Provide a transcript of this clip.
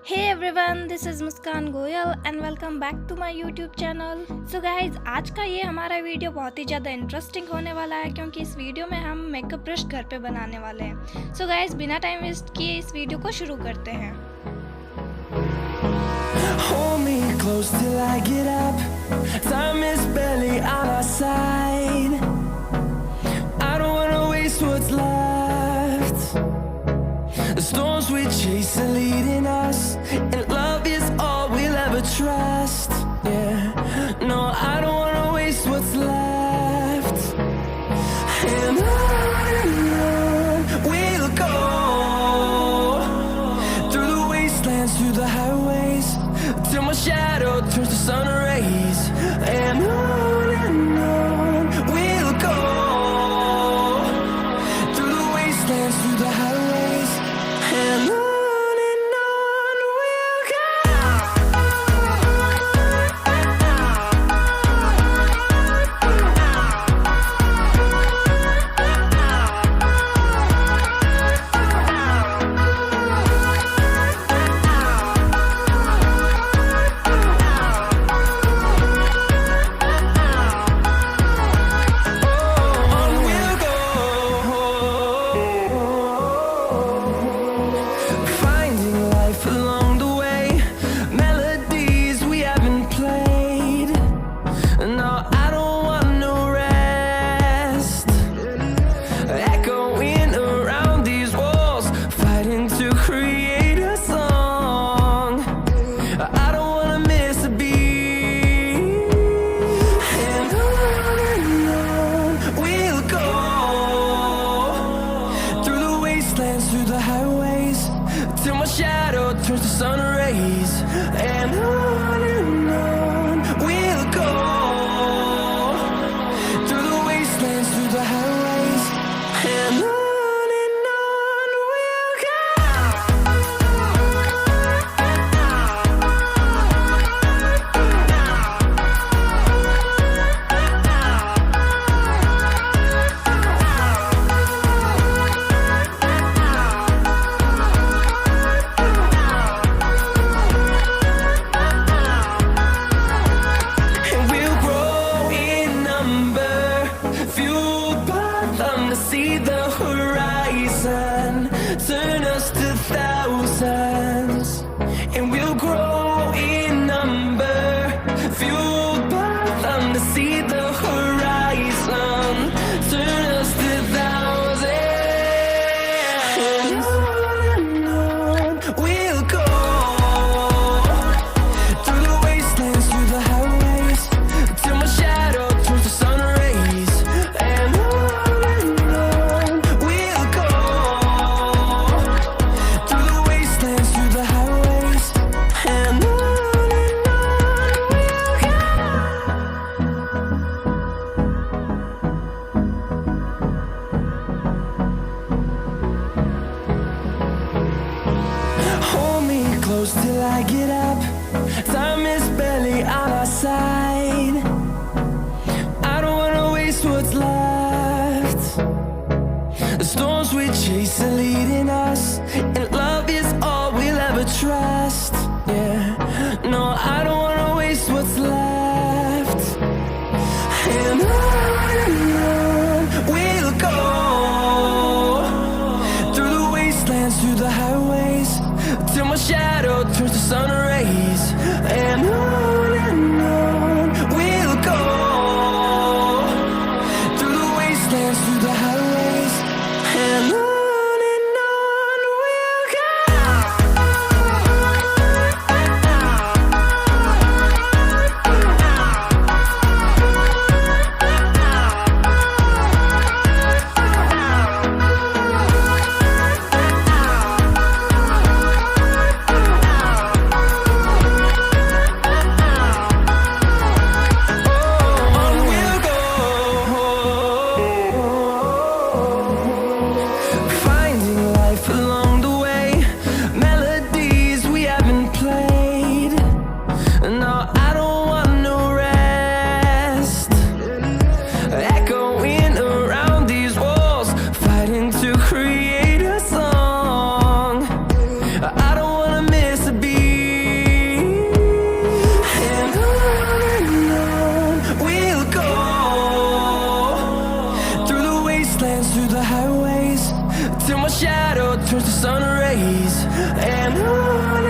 Hey everyone, this is Muskan Goyal and welcome back to my YouTube channel. So guys, आज का ये हमारा video बहुत ही ज़्यादा इंटरेस्टिंग होने वाला है क्योंकि इस वीडियो में हम मेकअप ब्रश घर पे बनाने वाले हैं। सो गाइज, बिना टाइम वेस्ट किए इस वीडियो को शुरू करते हैं। Hold me close till I get up. Time is barely on our side. I don't wanna waste what's left. The storms we chase are leading us, and love is all we'll ever trust. Yeah, no, I don't wanna waste what's left. And on we'll go, through the wastelands, through the highways, till my shadow turns to sun rays. And on we'll go, through the wastelands, through the highways, and on we'll go. Finding life along the way, melodies we haven't played. No, I don't want no rest. Echoing around these walls, fighting to create a song. I don't wanna miss a beat. And on we'll go, through the wastelands, through the highways, till my shadow turns to sun rays. And on we'll go, through the wastelands, through the highways, and on we'll go. And we'll grow in number, fueled by them to see the horizon, turn us to thousands. And we'll grow in number, fueled by them to see the horizon, turn us to thousands. And on we'll go, through the wastelands, through the highways, till my shadow turns to sun rays. And on we'll go, through the wastelands, through the highways, and on we'll go. Hold me close till I get up. Time is barely on our side. I don't wanna waste what's left. The storms we chase are leading us, and love is all we'll ever trust. Yeah, no, I don't wanna waste what's left. And on we'll go, through the wastelands, through the highways, till my shadow turns to sun rays. And on we'll go, through the wastelands, through the highways, and on we'll go. wastelands through the highways, till my shadow turns to sun rays. And on